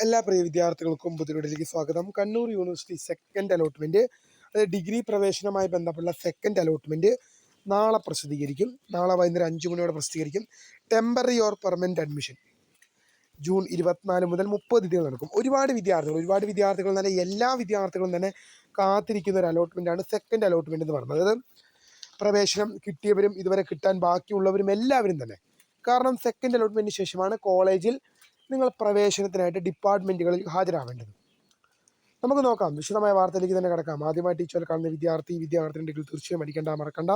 എല്ലാ പ്രിയ വിദ്യാർത്ഥികൾക്കും പുതിയൊരിലേക്ക് സ്വാഗതം. കണ്ണൂർ യൂണിവേഴ്സിറ്റി സെക്കൻഡ് അലോട്ട്മെൻറ്റ്, അതായത് ഡിഗ്രി പ്രവേശനവുമായി ബന്ധപ്പെട്ട സെക്കൻഡ് അലോട്ട്മെൻറ്റ് നാളെ പ്രസിദ്ധീകരിക്കും. നാളെ വൈകുന്നേരം 5 മണിയോടെ പ്രസിദ്ധീകരിക്കും. Temporary or permanent admission June 24 മുതൽ 30 തീയതി നടക്കും. ഒരുപാട് വിദ്യാർത്ഥികൾ തന്നെ, എല്ലാ വിദ്യാർത്ഥികളും തന്നെ കാത്തിരിക്കുന്ന ഒരു അലോട്ട്മെൻറ്റാണ് സെക്കൻഡ് അലോട്ട്മെൻറ്റ് എന്ന് പറയുന്നത്. അതായത് പ്രവേശനം കിട്ടിയവരും ഇതുവരെ കിട്ടാൻ ബാക്കിയുള്ളവരും എല്ലാവരും തന്നെ. കാരണം സെക്കൻഡ് അലോട്ട്മെൻറ്റിന് ശേഷമാണ് കോളേജിൽ നിങ്ങൾ പ്രവേശനത്തിനായിട്ട് ഡിപ്പാർട്ട്മെൻറ്റുകളിൽ ഹാജരാവേണ്ടത്. നമുക്ക് നോക്കാം, വിശദമായ വാർത്തയിലേക്ക് തന്നെ കിടക്കാം. ആദ്യമായി ടീച്ചർ കാണുന്ന വിദ്യാർത്ഥിനികൾ തീർച്ചയായും മറക്കണ്ട.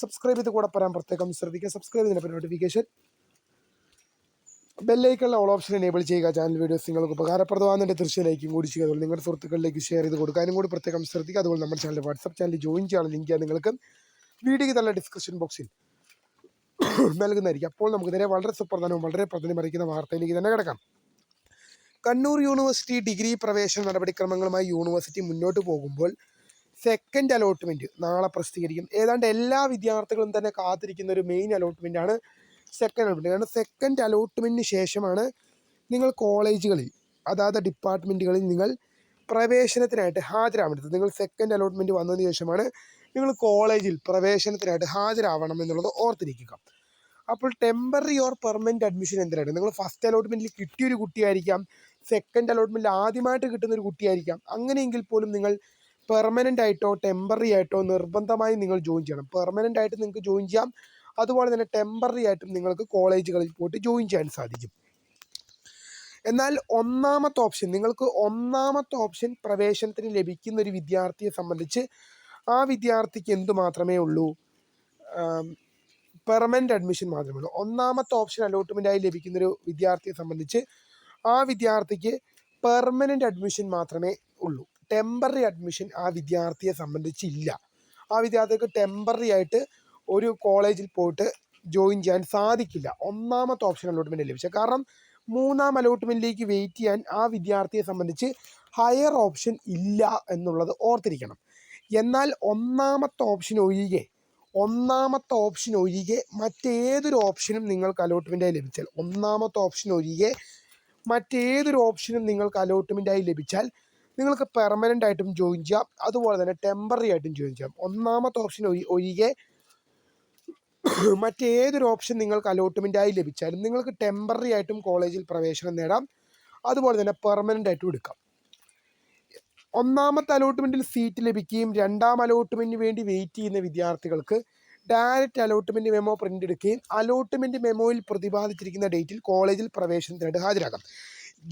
സബ്സ്ക്രൈബ് ചെയ്ത് കൂടെ പറയാൻ പ്രത്യേകം ശ്രദ്ധിക്കുക. സബ്സ്ക്രൈബ് ചെയ്തതിന് നോട്ടിഫിക്കേഷൻ ബെല്ലൈക്കണിലെ ഓൾ ഓപ്ഷൻ എനേബിൾ ചെയ്യുക. ചാനൽ വീഡിയോസ് നിങ്ങൾക്ക് ഉപകാരപ്രദമാകുന്നതിൻ്റെ തീർച്ചയായും ലൈക്കും കൂടി ചെയ്യുക. അതുപോലെ നിങ്ങളുടെ സുഹൃത്തുക്കളിലേക്ക് ഷെയർ ചെയ്ത് കൊടുക്കാനും കൂടി പ്രത്യേകം ശ്രദ്ധിക്കുക. അതുപോലെ നമ്മുടെ ചാനൽ വാട്സപ്പ് ചാനൽ ജോയിൻ ചെയ്യാനുള്ള ലിങ്ക് നിങ്ങൾക്ക് വീഡിയോയ്ക്ക് തന്നെ ഡിസ്ക്രിപ്ഷൻ ബോക്സിൽ നൽകുന്നതായിരിക്കും. അപ്പോൾ നമുക്ക് നേരെ വളരെ സുപ്രധാനവും വളരെ പ്രാധാന്യമറിയിക്കുന്ന വാർത്തയിലേക്ക് തന്നെ കിടക്കാം. കണ്ണൂർ യൂണിവേഴ്സിറ്റി ഡിഗ്രി പ്രവേശന നടപടിക്രമങ്ങളുമായി യൂണിവേഴ്സിറ്റി മുന്നോട്ട് പോകുമ്പോൾ സെക്കൻഡ് അലോട്ട്മെൻറ്റ് നാളെ പ്രസിദ്ധീകരിക്കും. ഏതാണ്ട് എല്ലാ വിദ്യാർത്ഥികളും തന്നെ കാത്തിരിക്കുന്ന ഒരു മെയിൻ അലോട്ട്മെൻറ്റാണ് സെക്കൻഡ് അലോട്ട്മെൻറ്റ്. കാരണം സെക്കൻഡ് അലോട്ട്മെൻറ്റിന് ശേഷമാണ് നിങ്ങൾ കോളേജുകളിൽ, അതാത് ഡിപ്പാർട്ട്മെൻറ്റുകളിൽ നിങ്ങൾ പ്രവേശനത്തിനായിട്ട് ഹാജരാവേണ്ടത്. നിങ്ങൾ സെക്കൻഡ് അലോട്ട്മെൻറ്റ് വന്നതിന് ശേഷമാണ് നിങ്ങൾ കോളേജിൽ പ്രവേശനത്തിനായിട്ട് ഹാജരാവണം എന്നുള്ളത് ഓർത്തിരിക്കുക. അപ്പോൾ ടെമ്പററി ഓർ പെർമനൻറ്റ് അഡ്മിഷൻ എന്തിനാണ്? നിങ്ങൾ ഫസ്റ്റ് അലോട്ട്മെൻറ്റിൽ കിട്ടിയൊരു കുട്ടിയായിരിക്കാം, സെക്കൻഡ് അലോട്ട്മെൻറ്റിൽ ആദ്യമായിട്ട് കിട്ടുന്നൊരു കുട്ടിയായിരിക്കാം. അങ്ങനെയെങ്കിൽ പോലും നിങ്ങൾ പെർമനൻ്റ് ആയിട്ടോ ടെമ്പററി ആയിട്ടോ നിർബന്ധമായി നിങ്ങൾ ജോയിൻ ചെയ്യണം. പെർമനൻ്റ് ആയിട്ട് നിങ്ങൾക്ക് ജോയിൻ ചെയ്യാം, അതുപോലെ തന്നെ ടെമ്പററി ആയിട്ടും നിങ്ങൾക്ക് കോളേജുകളിൽ പോയിട്ട് ജോയിൻ ചെയ്യാൻ സാധിക്കും. എന്നാൽ നിങ്ങൾക്ക് ഒന്നാമത്തെ ഓപ്ഷൻ പ്രവേശനത്തിന് ലഭിക്കുന്ന ഒരു വിദ്യാർത്ഥിയെ സംബന്ധിച്ച് ആ വിദ്യാർത്ഥിക്ക് എന്തു മാത്രമേ ഉള്ളൂ? പെർമനൻ്റ് അഡ്മിഷൻ മാത്രമേ ഉള്ളൂ. ഒന്നാമത്തെ ഓപ്ഷൻ അലോട്ട്മെൻറ്റായി ലഭിക്കുന്നൊരു വിദ്യാർത്ഥിയെ സംബന്ധിച്ച് ആ വിദ്യാർത്ഥിക്ക് പെർമനൻ്റ് അഡ്മിഷൻ മാത്രമേ ഉള്ളൂ. ടെമ്പററി അഡ്മിഷൻ ആ വിദ്യാർത്ഥിയെ സംബന്ധിച്ചില്ല. ആ വിദ്യാർത്ഥിക്ക് ടെമ്പററി ആയിട്ട് ഒരു കോളേജിൽ പോയിട്ട് ജോയിൻ ചെയ്യാൻ സാധിക്കില്ല ഒന്നാമത്തെ ഓപ്ഷൻ അലോട്ട്മെൻറ്റ് ലഭിച്ചത്. കാരണം മൂന്നാം അലോട്ട്മെൻറ്റിലേക്ക് വെയിറ്റ് ചെയ്യാൻ ആ വിദ്യാർത്ഥിയെ സംബന്ധിച്ച് ഹയർ ഓപ്ഷൻ ഇല്ല എന്നുള്ളത് ഓർത്തിരിക്കണം. എന്നാൽ ഒന്നാമത്തെ ഓപ്ഷൻ ഒഴികെ മറ്റേതൊരു ഓപ്ഷനും നിങ്ങൾക്ക് അലോട്ട്മെൻറ്റായി ലഭിച്ചാൽ നിങ്ങൾക്ക് പെർമനൻ്റ് ആയിട്ടും ജോയിൻ ചെയ്യാം, അതുപോലെ തന്നെ ടെമ്പററി ആയിട്ടും ജോയിൻ ചെയ്യാം. ഒന്നാമത്തെ ഓപ്ഷൻ ഒഴികെ മറ്റേതൊരു ഓപ്ഷൻ നിങ്ങൾക്ക് അലോട്ട്മെൻറ്റായി ലഭിച്ചാലും നിങ്ങൾക്ക് ടെമ്പററി ആയിട്ടും കോളേജിൽ പ്രവേശനം നേടാം, അതുപോലെ തന്നെ പെർമനൻ്റ് ആയിട്ടും എടുക്കാം. ഒന്നാമത്തെ അലോട്ട്മെൻറ്റിൽ സീറ്റ് ലഭിക്കുകയും രണ്ടാം അലോട്ട്മെൻറ്റിന് വേണ്ടി വെയിറ്റ് ചെയ്യുന്ന വിദ്യാർത്ഥികൾക്ക് ഡയറക്റ്റ് അലോട്ട്മെൻറ്റ് മെമ്മോ പ്രിൻ്റ് എടുക്കുകയും അലോട്ട്മെൻറ്റ് മെമ്മോയിൽ പ്രതിപാദിച്ചിരിക്കുന്ന ഡേറ്റിൽ കോളേജിൽ പ്രവേശനത്തിനായിട്ട് ഹാജരാക്കാം.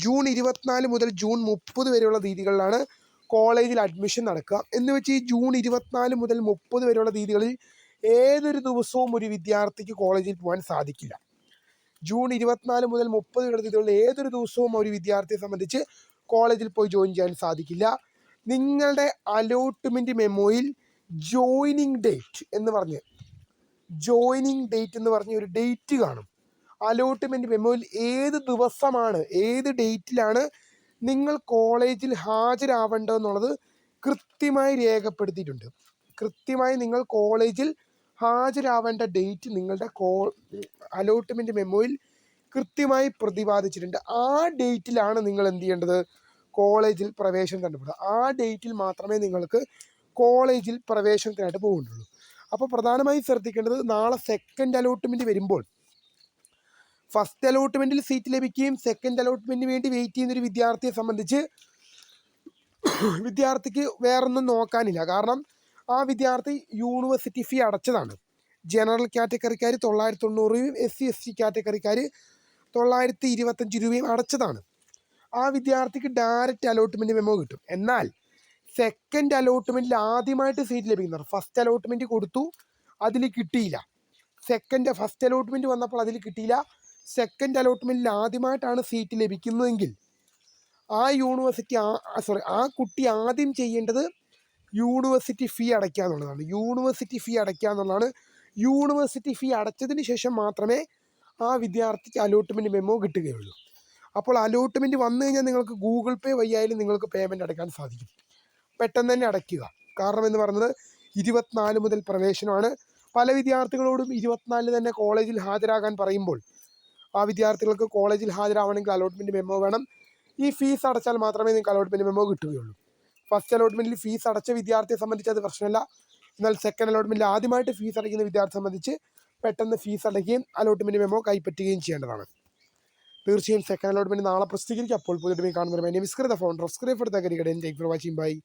ജൂൺ 24 മുതൽ ജൂൺ 30 വരെയുള്ള തീയതികളിലാണ് കോളേജിൽ അഡ്മിഷൻ നടക്കുക. എന്ന് വെച്ച് ഈ ജൂൺ 24 മുതൽ 30 വരെയുള്ള തീയതികളിൽ ഏതൊരു ദിവസവും ഒരു വിദ്യാർത്ഥിക്ക് കോളേജിൽ പോകാൻ സാധിക്കില്ല. ജൂൺ 24 മുതൽ 30 വരെയുള്ള തീയതികളിൽ ഏതൊരു ദിവസവും ഒരു വിദ്യാർത്ഥിയെ സംബന്ധിച്ച് കോളേജിൽ പോയി ജോയിൻ ചെയ്യാൻ സാധിക്കില്ല. നിങ്ങളുടെ അലോട്ട്മെൻറ്റ് മെമ്മോയിൽ ജോയിനിങ് ഡേറ്റ് എന്ന് പറഞ്ഞ് ഒരു ഡേറ്റ് കാണും. അലോട്ട്മെൻറ്റ് മെമ്മോയിൽ ഏത് ഡേറ്റിലാണ് നിങ്ങൾ കോളേജിൽ ഹാജരാവേണ്ടതെന്നുള്ളത് കൃത്യമായി രേഖപ്പെടുത്തിയിട്ടുണ്ട്. കൃത്യമായി നിങ്ങൾ കോളേജിൽ ഹാജരാവേണ്ട ഡേറ്റ് നിങ്ങളുടെ അലോട്ട്മെൻറ്റ് മെമ്മോയിൽ കൃത്യമായി പ്രതിപാദിച്ചിട്ടുണ്ട്. ആ ഡേറ്റിലാണ് നിങ്ങൾ എന്ത് ചെയ്യേണ്ടത്? കോളേജിൽ പ്രവേശനം കണ്ടുപിടുക. ആ ഡേറ്റിൽ മാത്രമേ നിങ്ങൾക്ക് കോളേജിൽ പ്രവേശനത്തിനായിട്ട് പോകുന്നുള്ളൂ. അപ്പോൾ പ്രധാനമായും ശ്രദ്ധിക്കേണ്ടത്, നാളെ സെക്കൻഡ് അലോട്ട്മെൻറ്റ് വരുമ്പോൾ ഫസ്റ്റ് അലോട്ട്മെൻറ്റിൽ സീറ്റ് ലഭിക്കുകയും സെക്കൻഡ് അലോട്ട്മെൻറ്റിന് വേണ്ടി വെയിറ്റ് ചെയ്യുന്നൊരു വിദ്യാർത്ഥിയെ സംബന്ധിച്ച് വിദ്യാർത്ഥിക്ക് വേറൊന്നും നോക്കാനില്ല. കാരണം ആ വിദ്യാർത്ഥി യൂണിവേഴ്സിറ്റി ഫീ അടച്ചതാണ്. ജനറൽ കാറ്റഗറിക്കാർ 990 രൂപയും SC/ST കാറ്റഗറിക്കാർ 925 രൂപയും അടച്ചതാണ്. ആ വിദ്യാർത്ഥിക്ക് ഡയറക്റ്റ് അലോട്ട്മെൻറ്റ് മെമ്മോ കിട്ടും. എന്നാൽ സെക്കൻഡ് അലോട്ട്മെൻറ്റിൽ ആദ്യമായിട്ട് സീറ്റ് ലഭിക്കുന്നവർ ഫസ്റ്റ് അലോട്ട്മെൻറ്റ് കൊടുത്തു, അതിൽ കിട്ടിയില്ല. ഫസ്റ്റ് അലോട്ട്മെൻറ്റ് വന്നപ്പോൾ അതിൽ കിട്ടിയില്ല. സെക്കൻഡ് അലോട്ട്മെൻറ്റിൽ ആദ്യമായിട്ടാണ് സീറ്റ് ലഭിക്കുന്നതെങ്കിൽ ആ കുട്ടി ആദ്യം ചെയ്യേണ്ടത് യൂണിവേഴ്സിറ്റി ഫീ അടയ്ക്കുക എന്നുള്ളതാണ്. യൂണിവേഴ്സിറ്റി ഫീ അടച്ചതിന് ശേഷം മാത്രമേ ആ വിദ്യാർത്ഥിക്ക് അലോട്ട്മെൻറ്റ് മെമ്മോ കിട്ടുകയുള്ളൂ. അപ്പോൾ അലോട്ട്മെൻറ്റ് വന്നു കഴിഞ്ഞാൽ നിങ്ങൾക്ക് ഗൂഗിൾ പേ വഴിയായാലും നിങ്ങൾക്ക് പേയ്മെൻറ്റ് അടയ്ക്കാൻ സാധിക്കും. പെട്ടെന്ന് തന്നെ അടയ്ക്കുക. കാരണം എന്ന് പറയുന്നത് 24 മുതൽ പ്രവേശനമാണ്. പല വിദ്യാർത്ഥികളോടും 24 തന്നെ കോളേജിൽ ഹാജരാകാൻ പറയുമ്പോൾ ആ വിദ്യാർത്ഥികൾക്ക് കോളേജിൽ ഹാജരാവണമെങ്കിൽ അലോട്ട്മെൻറ്റ് മെമ്മോ വേണം. ഈ ഫീസ് അടച്ചാൽ മാത്രമേ നിങ്ങൾക്ക് അലോട്ട്മെൻറ്റ് മെമ്മോ കിട്ടുകയുള്ളൂ. ഫസ്റ്റ് അലോട്ട്മെൻറ്റിൽ ഫീസ് അടച്ച വിദ്യാർത്ഥിയെ സംബന്ധിച്ച് അത് പ്രശ്നമല്ല. എന്നാൽ സെക്കൻഡ് അലോട്ട്മെൻറ്റിൽ ആദ്യമായിട്ട് ഫീസ് അടയ്ക്കുന്ന വിദ്യാർത്ഥിയെ സംബന്ധിച്ച് പെട്ടെന്ന് ഫീസ് അടയ്ക്കുകയും അലോട്ട്മെൻറ്റ് മെമ്മോ കൈപ്പറ്റുകയും ചെയ്യേണ്ടതാണ്. തീർച്ചയായും സെക്കൻഡ് അലോട്ട്മെൻറ്റ് നാളെ പ്രസിദ്ധീകരിക്കും. അപ്പോൾ പുതിയ കാണുന്നവരുമായി നമസ്കൃത founder of screen for the കരികടൻ. Thank for watching. ബൈ.